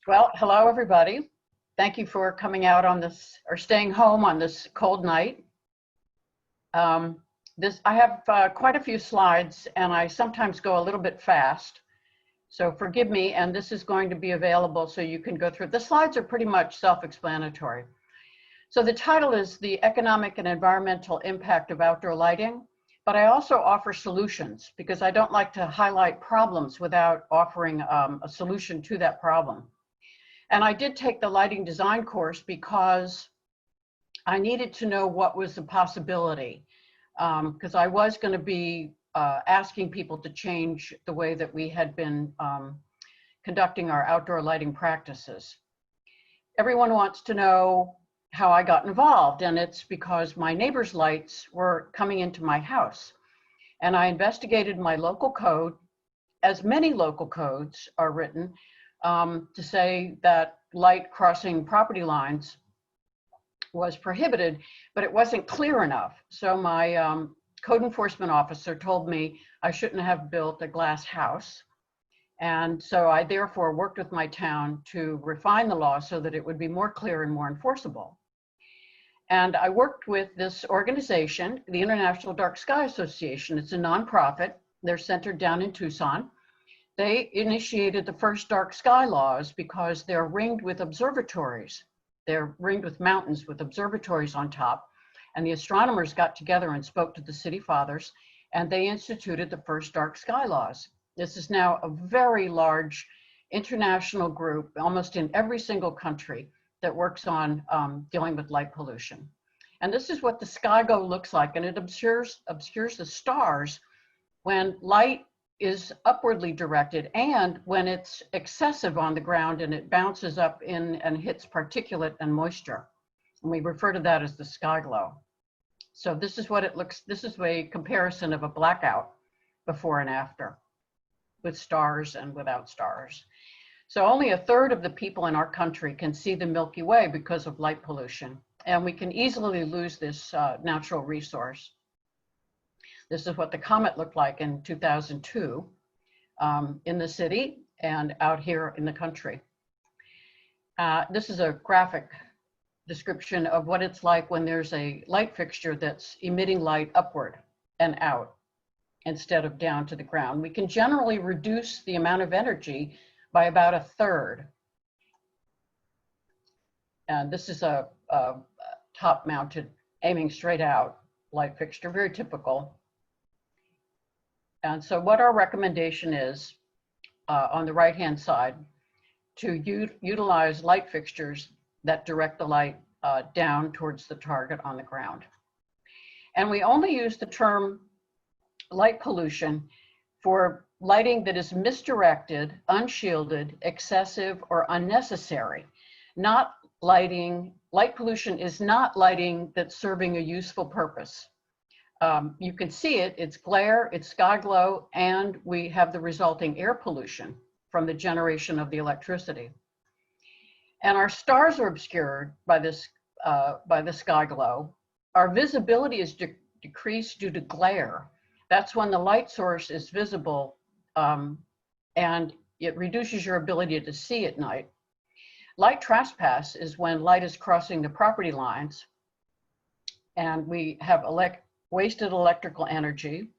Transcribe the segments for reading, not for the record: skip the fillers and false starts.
Well, hello, everybody. Thank you for coming out on this or staying home on this cold night. Um, I have quite a few slides, and I sometimes go a little bit fast. So forgive me, and this is going to be available so you can go through. The slides are pretty much self-explanatory. So the title is The Economic and Environmental Impact of Outdoor Lighting, but I also offer solutions because I don't like to highlight problems without offering a solution to that problem. And I did take the lighting design course because I needed to know what was the possibility, because I was going to be asking people to change the way that we had been conducting our outdoor lighting practices. Everyone wants to know how I got involved, and it's because my neighbor's lights were coming into my house. And I investigated my local code, as many local codes are written, to say that light crossing property lines was prohibited, but it wasn't clear enough. So my code enforcement officer told me I shouldn't have built a glass house. And so I therefore worked with my town to refine the law so that it would be more clear and more enforceable. And I worked with this organization, the International Dark Sky Association. It's a nonprofit. They're centered down in Tucson. They initiated the first dark sky laws because they're ringed with observatories. They're ringed with mountains with observatories on top. And the astronomers got together and spoke to the city fathers, and they instituted the first dark sky laws. This is now a very large international group, almost in every single country, that works on dealing with light pollution. And this is what the SkyGo looks like, and it obscures the stars when light is upwardly directed and when it's excessive on the ground and it bounces up in and hits particulate and moisture. And we refer to that as the sky glow. So this is what it looks, this is a comparison of a blackout before and after with stars and without stars. So only a third of the people in our country can see the Milky Way because of light pollution. And we can easily lose this natural resource. This is what the comet looked like in 2002 in the city and out here in the country. This is a graphic description of what it's like when there's a light fixture that's emitting light upward and out instead of down to the ground. We can generally reduce the amount of energy by about a third. And this is a top mounted, aiming straight out light fixture, very typical. And so what our recommendation is on the right-hand side, to utilize light fixtures that direct the light down towards the target on the ground. And we only use the term light pollution for lighting that is misdirected, unshielded, excessive, or unnecessary. Not lighting, light pollution is not lighting that's serving a useful purpose. You can see it, it's glare, it's sky glow, and we have the resulting air pollution from the generation of the electricity. And our stars are obscured by this, by the sky glow. Our visibility is decreased due to glare. That's when the light source is visible and it reduces your ability to see at night. Light trespass is when light is crossing the property lines and we have wasted electrical energy.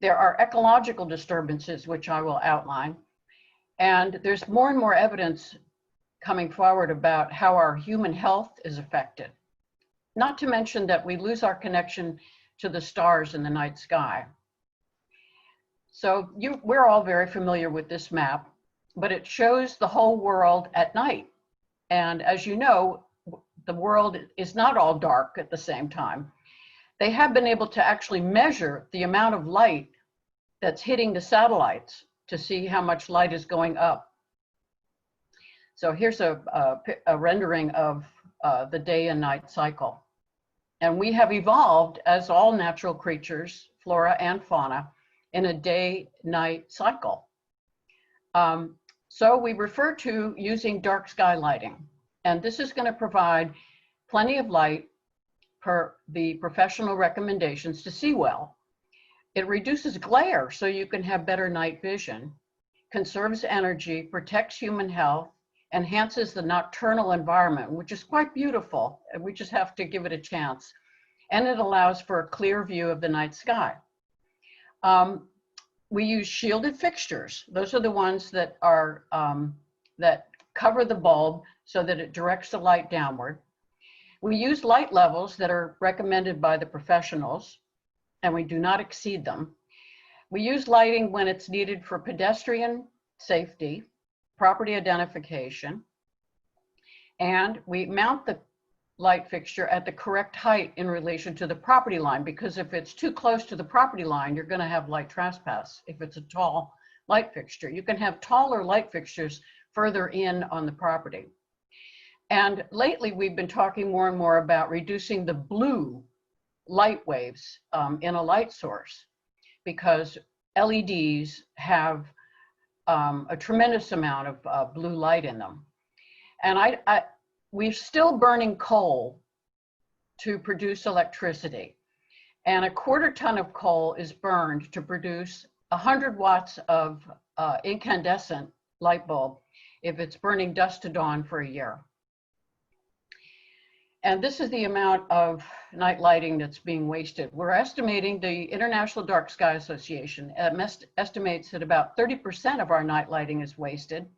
There are ecological disturbances, which I will outline. And there's more and more evidence coming forward about how our human health is affected. Not to mention that we lose our connection to the stars in the night sky. So we're all very familiar with this map, but it shows the whole world at night. And as you know, the world is not all dark at the same time. They have been able to actually measure the amount of light that's hitting the satellites to see how much light is going up. So here's a rendering of the day and night cycle. And we have evolved, as all natural creatures, flora and fauna, in a day-night cycle. So we refer to using dark sky lighting. And this is going to provide plenty of light per the professional recommendations to see well. It reduces glare so you can have better night vision, conserves energy, protects human health, enhances the nocturnal environment, which is quite beautiful. We just have to give it a chance. And it allows for a clear view of the night sky. We use shielded fixtures. Those are the ones that are that cover the bulb so that it directs the light downward. We use light levels that are recommended by the professionals, and we do not exceed them. We use lighting when it's needed for pedestrian safety, property identification, and we mount the light fixture at the correct height in relation to the property line, because if it's too close to the property line, you're going to have light trespass. If it's a tall light fixture, you can have taller light fixtures further in on the property. And lately we've been talking more and more about reducing the blue light waves in a light source, because LEDs have a tremendous amount of blue light in them. And we're still burning coal to produce electricity. And a 1/4 ton of coal is burned to produce 100 watts of incandescent light bulb if it's burning dusk to dawn for a year. And this is the amount of night lighting that's being wasted. We're estimating, the International Dark Sky Association estimates that about 30% of our night lighting is wasted.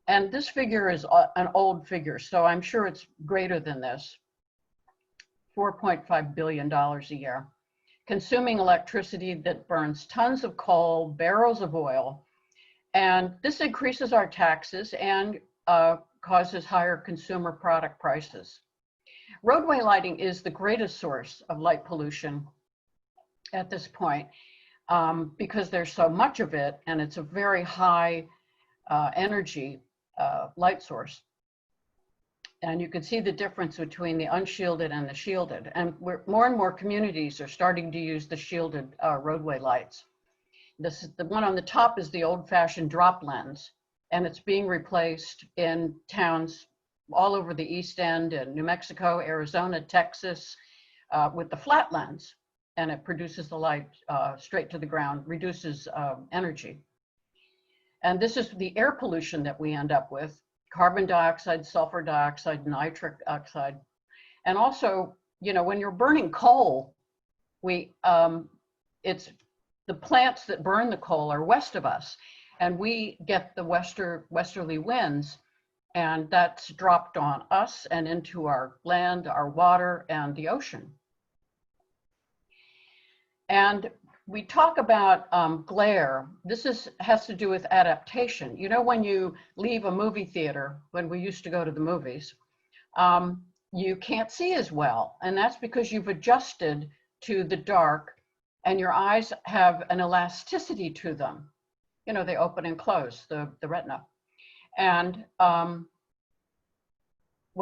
And this figure is an old figure, so I'm sure it's greater than this. $4.5 billion a year. Consuming electricity that burns tons of coal, barrels of oil, and this increases our taxes and causes higher consumer product prices. Roadway lighting is the greatest source of light pollution at this point because there's so much of it, and it's a very high energy light source. And you can see the difference between the unshielded and the shielded. And more and more communities are starting to use the shielded roadway lights. This is the one on the top is the old-fashioned drop lens, and it's being replaced in towns all over the East End and New Mexico, Arizona, Texas, with the flat lens, and it produces the light straight to the ground, reduces energy. And this is the air pollution that we end up with: carbon dioxide, sulfur dioxide, nitric oxide. And also, you know, when you're burning coal, it's the plants that burn the coal are west of us, and we get the westerly winds, and that's dropped on us and into our land, our water, and the ocean. And we talk about glare. This has to do with adaptation. You know, when you leave a movie theater, when we used to go to the movies, you can't see as well. And that's because you've adjusted to the dark, and your eyes have an elasticity to them. You know, they open and close, the retina. And well,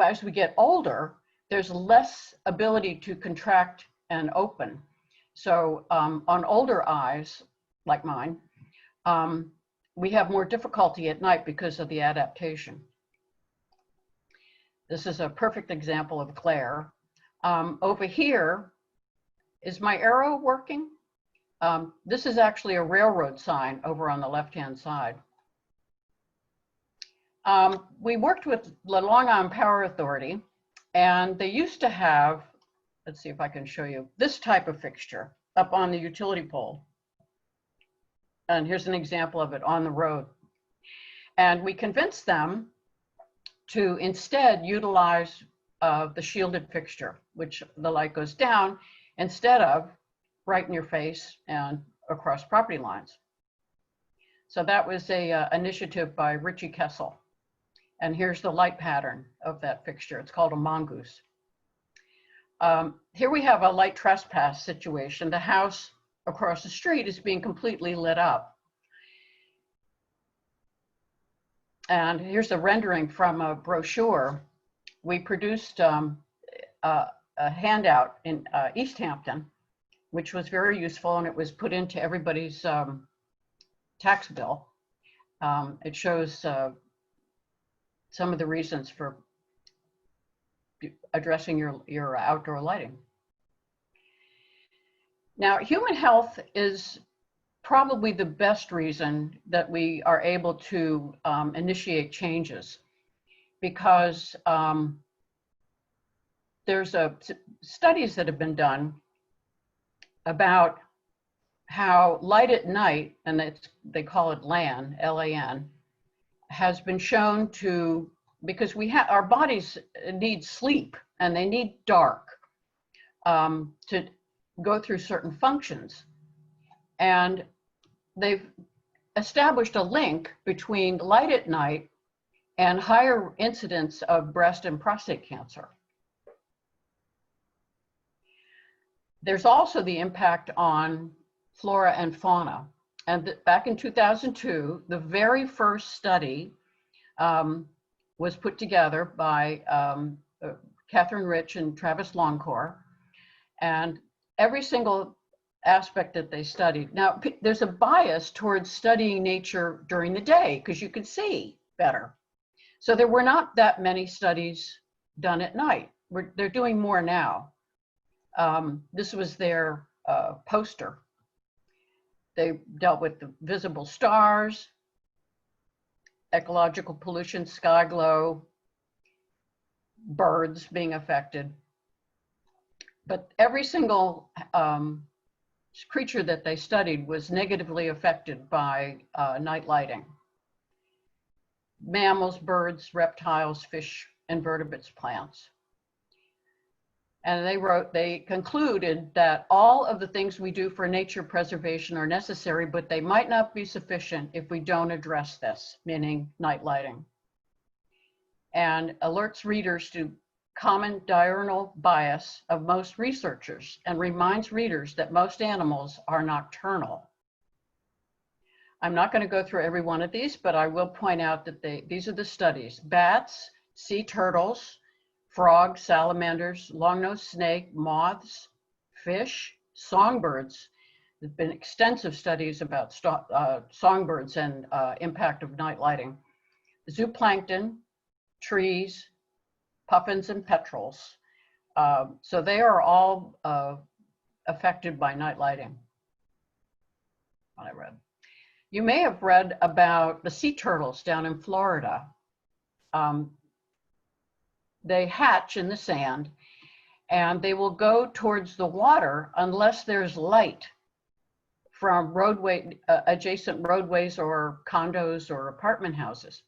as we get older, there's less ability to contract and open. So on older eyes, like mine, we have more difficulty at night because of the adaptation. This is a perfect example of glare. Over here, is my arrow working? This is actually a railroad sign over on the left-hand side. We worked with the Long Island Power Authority, and they used to have, let's see if I can show you, this type of fixture up on the utility pole. And here's an example of it on the road. And we convinced them to instead utilize the shielded fixture, which the light goes down instead of right in your face and across property lines. So that was a initiative by Richie Kessel. And here's the light pattern of that fixture. It's called a mongoose. Here we have a light trespass situation. The house across the street is being completely lit up. And here's a rendering from a brochure. We produced a handout in East Hampton, which was very useful, and it was put into everybody's tax bill. It shows some of the reasons for addressing your outdoor lighting. Now, human health is probably the best reason that we are able to initiate changes. because there's studies that have been done about how light at night, and they call it LAN, L-A-N, has been shown to, because our bodies need sleep and they need dark to go through certain functions. And they've established a link between light at night and higher incidence of breast and prostate cancer. There's also the impact on flora and fauna. And back in 2002, the very first study was put together by Catherine Rich and Travis Longcore. And every single aspect that they studied. Now, there's a bias towards studying nature during the day because you can see better. So there were not that many studies done at night. They're doing more now. This was their poster. They dealt with the visible stars, ecological pollution, sky glow, birds being affected. But every single creature that they studied was negatively affected by night lighting. Mammals, birds, reptiles, fish, invertebrates, plants. And they concluded that all of the things we do for nature preservation are necessary, but they might not be sufficient if we don't address this, meaning night lighting. And alerts readers to common diurnal bias of most researchers and reminds readers that most animals are nocturnal. I'm not going to go through every one of these, but I will point out that these are the studies. Bats, sea turtles, frogs, salamanders, long-nosed snake, moths, fish, songbirds. There've been extensive studies about songbirds and impact of night lighting. Zooplankton, trees, puffins and petrels. So they are all affected by night lighting. What I read. You may have read about the sea turtles down in Florida. They hatch in the sand and they will go towards the water unless there's light from adjacent roadways or condos or apartment houses.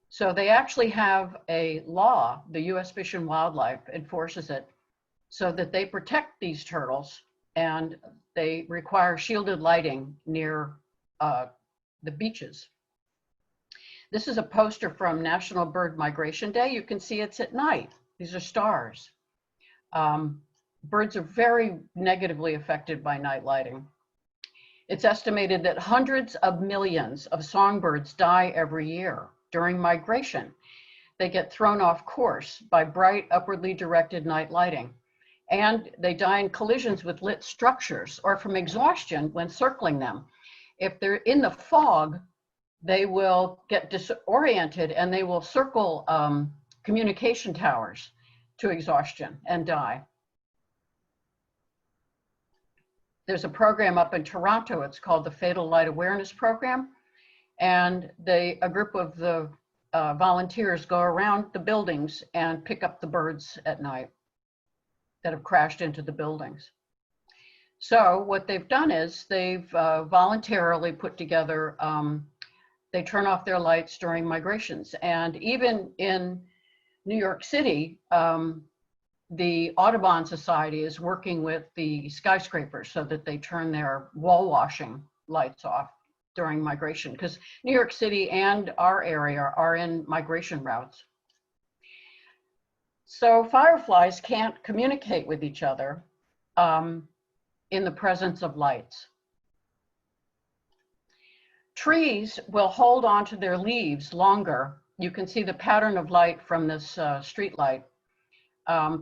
So they actually have a law, the U.S. Fish and Wildlife enforces it, so that they protect these turtles and they require shielded lighting near the beaches. This is a poster from National Bird Migration Day. You can see it's at night. These are stars. Birds are very negatively affected by night lighting. It's estimated that hundreds of millions of songbirds die every year during migration. They get thrown off course by bright, upwardly directed night lighting. And they die in collisions with lit structures or from exhaustion when circling them. If they're in the fog, they will get disoriented and they will circle communication towers to exhaustion and die. There's a program up in Toronto, it's called the Fatal Light Awareness Program. And a group of the volunteers go around the buildings and pick up the birds at night that have crashed into the buildings. So what they've done is they've voluntarily put together, they turn off their lights during migrations. And even in New York City, the Audubon Society is working with the skyscrapers so that they turn their wall washing lights off during migration, because New York City and our area are in migration routes. So fireflies can't communicate with each other in the presence of lights. Trees will hold on to their leaves longer. You can see the pattern of light from this street light.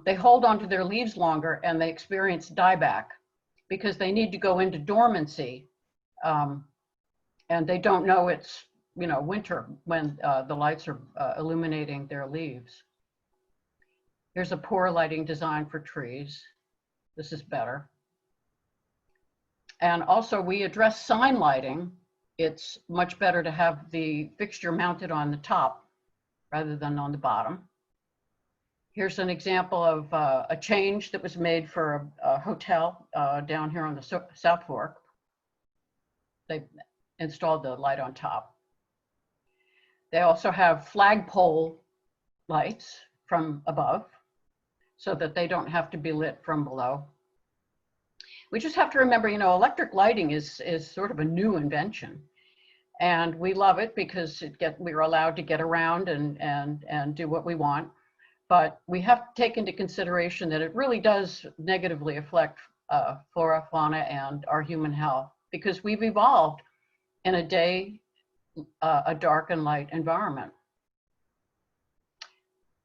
They hold on to their leaves longer and they experience dieback because they need to go into dormancy. And they don't know it's winter when the lights are illuminating their leaves. Here's a poor lighting design for trees. This is better. And also we address sign lighting. It's much better to have the fixture mounted on the top rather than on the bottom. Here's an example of a change that was made for a hotel down here on the South Fork. They installed the light on top. They also have flagpole lights from above so that they don't have to be lit from below. We just have to remember, electric lighting is sort of a new invention. And we love it because we're allowed to get around and do what we want. But we have to take into consideration that it really does negatively affect flora, fauna, and our human health, because we've evolved in a dark and light environment.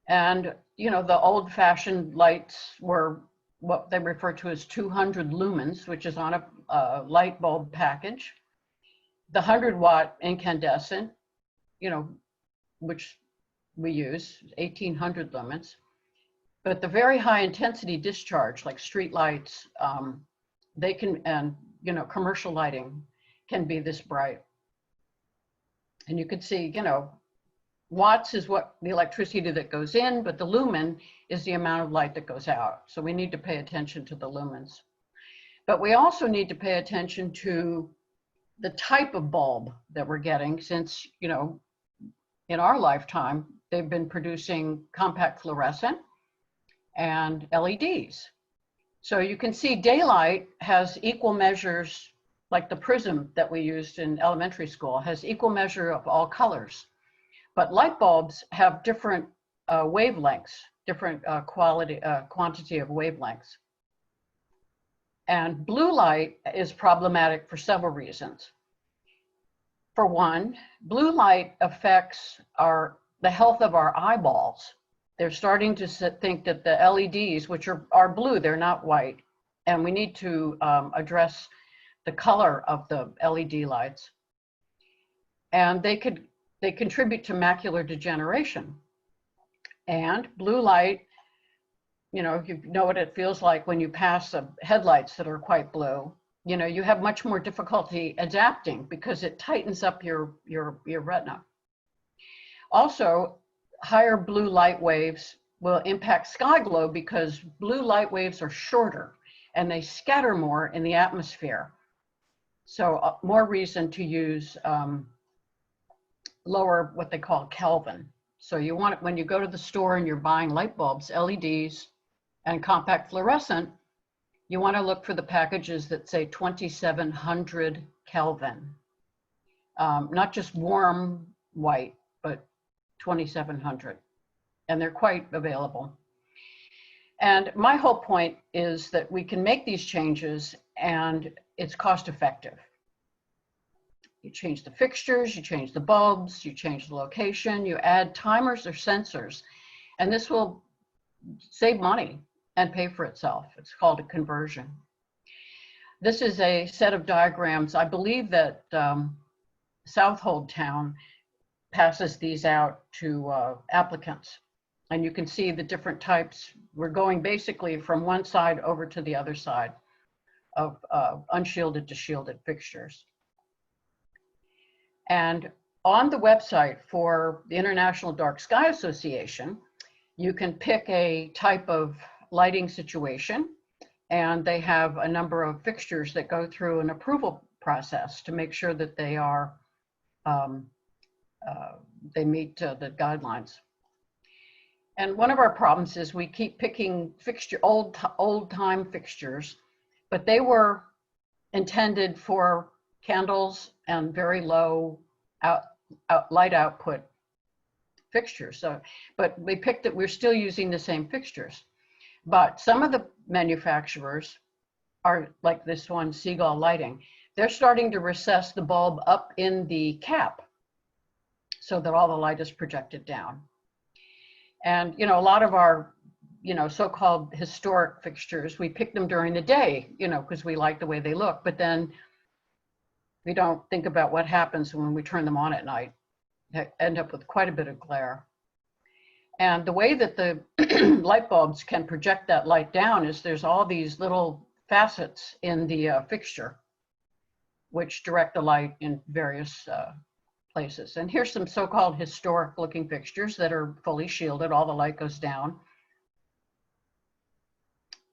And, the old-fashioned lights were what they refer to as 200 lumens, which is on a light bulb package. The 100-watt incandescent, which we use, 1800 lumens. But the very high intensity discharge, like street lights, they can, and commercial lighting can be this bright. And you can see, watts is what the electricity that goes in, but the lumen is the amount of light that goes out. So we need to pay attention to the lumens. But we also need to pay attention to the type of bulb that we're getting, since, in our lifetime, they've been producing compact fluorescent and LEDs. So you can see daylight has equal measures, like the prism that we used in elementary school has equal measure of all colors. But light bulbs have different wavelengths, different quantity of wavelengths. And blue light is problematic for several reasons. For one, blue light affects the health of our eyeballs. They're starting to think that the LEDs, which are blue, they're not white, and we need to address the color of the LED lights. And they contribute to macular degeneration. And blue light, you know what it feels like when you pass headlights that are quite blue. You have much more difficulty adapting because it tightens up your retina. Also, higher blue light waves will impact sky glow because blue light waves are shorter and they scatter more in the atmosphere. So more reason to use lower, what they call Kelvin. So you want it when you go to the store and you're buying light bulbs, LEDs, and compact fluorescent, you want to look for the packages that say 2700 Kelvin. Not just warm white, but 2700. And they're quite available. And my whole point is that we can make these changes and it's cost effective. You change the fixtures, you change the bulbs, you change the location, you add timers or sensors, and this will save money and pay for itself. It's called a conversion. This is a set of diagrams. I believe that Southold Town passes these out to applicants. And you can see the different types. We're going basically from one side over to the other side of unshielded to shielded fixtures. And on the website for the International Dark Sky Association, you can pick a type of lighting situation, and they have a number of fixtures that go through an approval process to make sure that they are they meet the guidelines. And one of our problems is we keep picking old time fixtures, but they were intended for candles and very low light output fixtures. So, but we picked that we're still using the same fixtures. But some of the manufacturers are like this one, Seagull Lighting. They're starting to recess the bulb up in the cap so that all the light is projected down. And, a lot of our, so-called historic fixtures, we pick them during the day, because we like the way they look, but then we don't think about what happens when we turn them on at night. They end up with quite a bit of glare. And the way that the light bulbs can project that light down is there's all these little facets in the fixture, which direct the light in various places. And here's some so-called historic looking fixtures that are fully shielded. All the light goes down.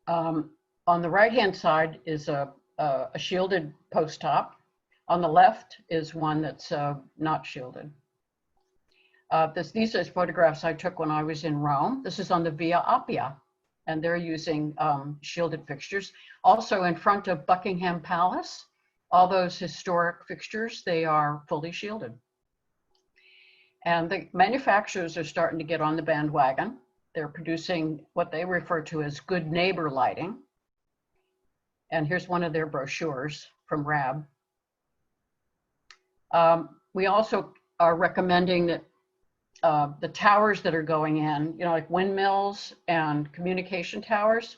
On the right-hand side is a shielded post top. On the left is one that's not shielded. These are photographs I took when I was in Rome. This is on the Via Appia, and they're using shielded fixtures. Also in front of Buckingham Palace, all those historic fixtures, they are fully shielded. And the manufacturers are starting to get on the bandwagon. They're producing what they refer to as good neighbor lighting. And here's one of their brochures from RAB. We also are recommending that the towers that are going in, you know, like windmills and communication towers,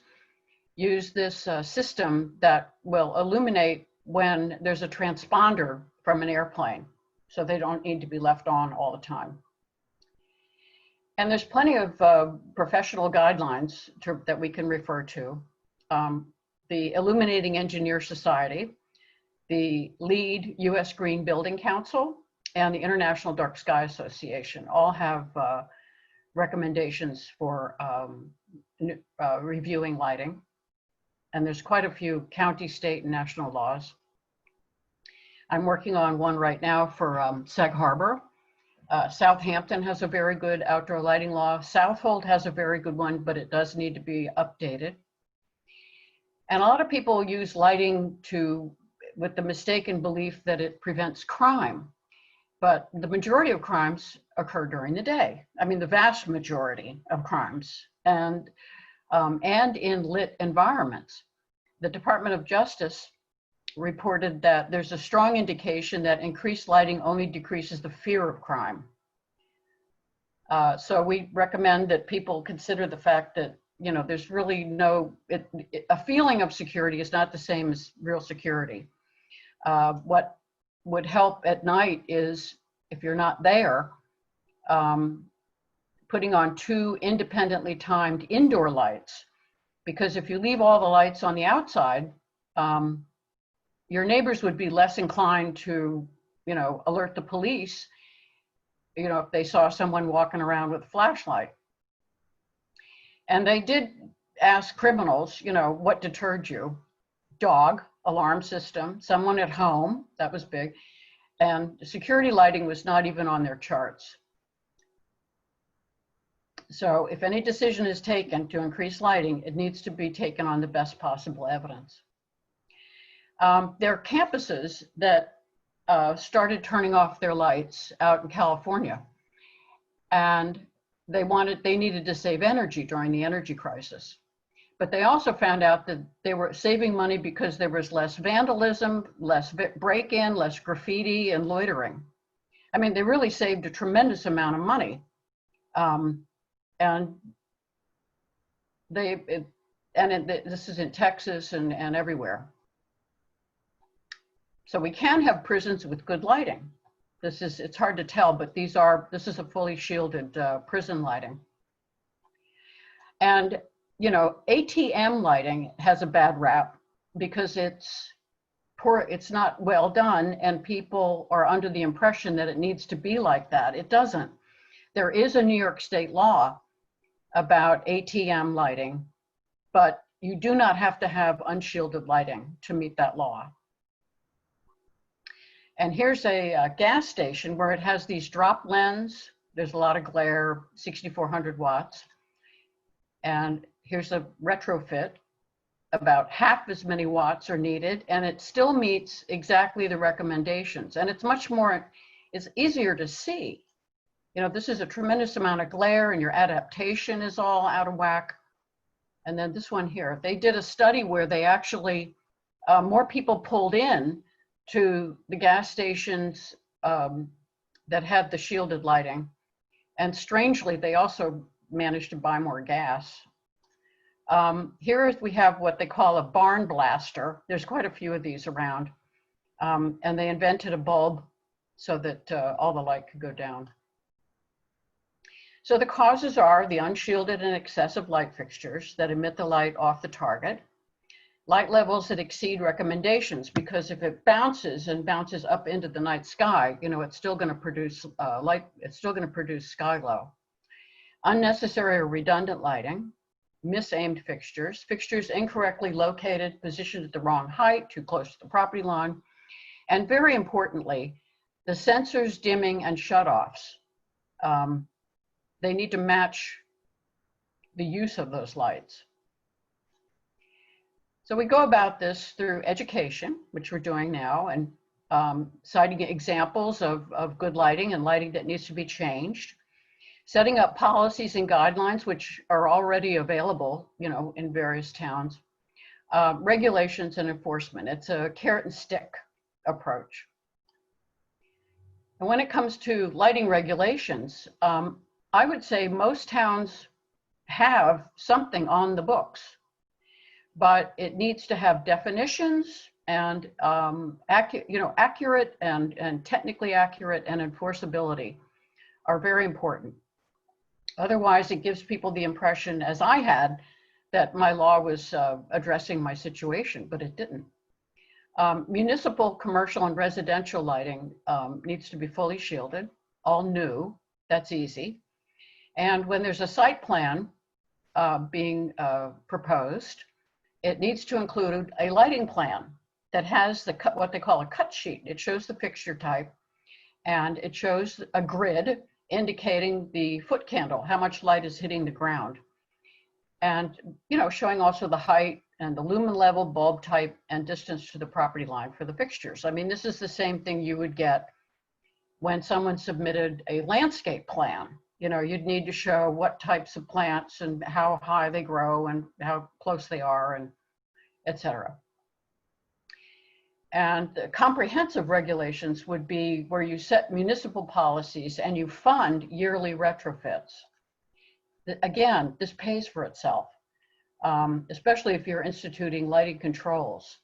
use this system that will illuminate when there's a transponder from an airplane, so they don't need to be left on all the time. And there's plenty of professional guidelines that we can refer to. The Illuminating Engineer Society, the LEED US Green Building Council, and the International Dark Sky Association all have recommendations for reviewing lighting. And there's quite a few county, state, and national laws. I'm working on one right now for Sag Harbor. Southampton has a very good outdoor lighting law. Southold has a very good one, but it does need to be updated. And a lot of people use lighting with the mistaken belief that it prevents crime. But the majority of crimes occur during the day. I mean, the vast majority of crimes, and in lit environments. The Department of Justice reported that there's a strong indication that increased lighting only decreases the fear of crime. So we recommend that people consider the fact that, you know, there's really a feeling of security is not the same as real security. What would help at night is, if you're not there, putting on 2 independently timed indoor lights. Because if you leave all the lights on the outside, your neighbors would be less inclined to, you know, alert the police, you know, if they saw someone walking around with a flashlight. And they did ask criminals, you know, what deterred you? Dog, alarm system, someone at home, that was big. And security lighting was not even on their charts. So if any decision is taken to increase lighting, it needs to be taken on the best possible evidence. There are campuses that started turning off their lights out in California, and they needed to save energy during the energy crisis. But they also found out that they were saving money because there was less vandalism, less break-in, less graffiti and loitering. I mean, they really saved a tremendous amount of money. This is in Texas and everywhere. So we can have prisons with good lighting. It's hard to tell, but this is a fully shielded prison lighting. And, you know, ATM lighting has a bad rap because it's not well done, and people are under the impression that it needs to be like that. It doesn't. There is a New York State law about ATM lighting, but you do not have to have unshielded lighting to meet that law. And here's a gas station where it has these drop lens. There's a lot of glare, 6,400 watts. And here's a retrofit. About half as many watts are needed, and it still meets exactly the recommendations. And it's easier to see. You know, this is a tremendous amount of glare, and your adaptation is all out of whack. And then this one here, they did a study where they actually, more people pulled in to the gas stations that had the shielded lighting. And strangely, they also managed to buy more gas. Here we have what they call a barn blaster. There's quite a few of these around. And they invented a bulb so that all the light could go down. So the causes are the unshielded and excessive light fixtures that emit the light off the target, Light levels that exceed recommendations, because if it bounces and bounces up into the night sky, you know, it's still going to produce light, it's still going to produce sky glow. Unnecessary or redundant lighting, misaimed fixtures, fixtures incorrectly located, positioned at the wrong height, too close to the property line, and very importantly, the sensors, dimming, and shutoffs. They need to match the use of those lights. So we go about this through education, which we're doing now, and citing examples of good lighting and lighting that needs to be changed, setting up policies and guidelines, which are already available, you know, in various towns, regulations and enforcement. It's a carrot and stick approach. And when it comes to lighting regulations, I would say most towns have something on the books, but it needs to have definitions and accurate and technically accurate, and enforceability are very important. Otherwise, it gives people the impression, as I had, that my law was addressing my situation, but it didn't. Municipal, commercial, and residential lighting needs to be fully shielded, all new, that's easy. And when there's a site plan being proposed, it needs to include a lighting plan that has what they call a cut sheet. It shows the fixture type, and it shows a grid indicating the foot candle, how much light is hitting the ground. And, you know, showing also the height and the lumen level, bulb type, and distance to the property line for the fixtures. I mean, this is the same thing you would get when someone submitted a landscape plan. You know, you'd need to show what types of plants and how high they grow and how close they are, and et cetera. And comprehensive regulations would be where you set municipal policies and you fund yearly retrofits. Again, this pays for itself, especially if you're instituting lighting controls.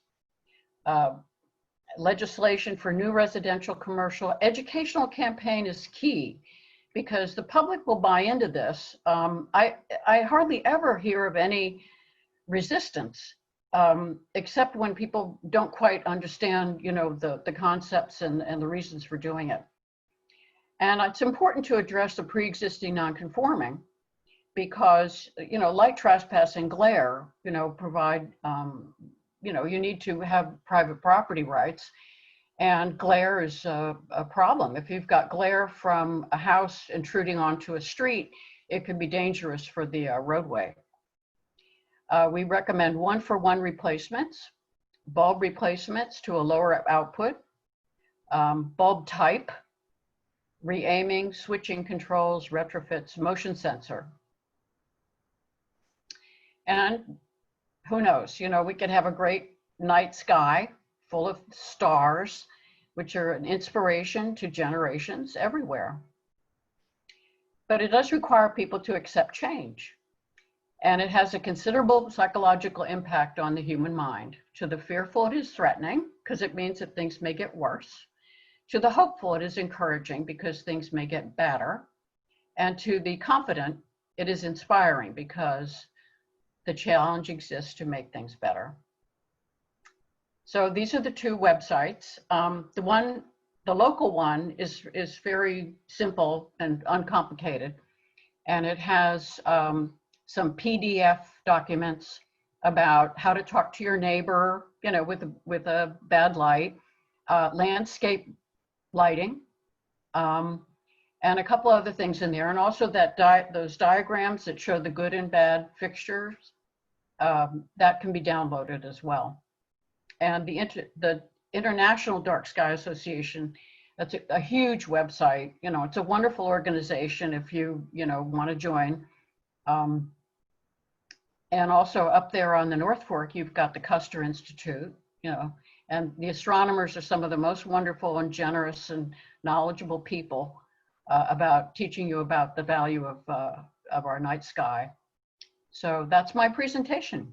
Legislation for new residential, commercial, educational campaign is key, because the public will buy into this. I hardly ever hear of any resistance, except when people don't quite understand, you know, the concepts and the reasons for doing it. And it's important to address the pre-existing non-conforming, because, you know, light trespass and glare, you know, provide, you know, you need to have private property rights. And glare is a problem. If you've got glare from a house intruding onto a street, it can be dangerous for the roadway. We recommend 1-for-1 replacements, bulb replacements to a lower output, bulb type, re-aiming, switching controls, retrofits, motion sensor. And who knows, you know, we could have a great night sky full of stars, which are an inspiration to generations everywhere. But it does require people to accept change. And it has a considerable psychological impact on the human mind. To the fearful, it is threatening, because it means that things may get worse. To the hopeful, it is encouraging, because things may get better. And to the confident, it is inspiring, because the challenge exists to make things better. So these are the two websites. The local one is very simple and uncomplicated, and it has some PDF documents about how to talk to your neighbor, you know, with a bad light, landscape lighting, and a couple other things in there, and also those diagrams that show the good and bad fixtures, that can be downloaded as well. And the International Dark Sky Association, that's a huge website. You know, it's a wonderful organization if you want to join. And also up there on the North Fork, you've got the Custer Institute, you know, and the astronomers are some of the most wonderful and generous and knowledgeable people about teaching you about the value of our night sky. So that's my presentation.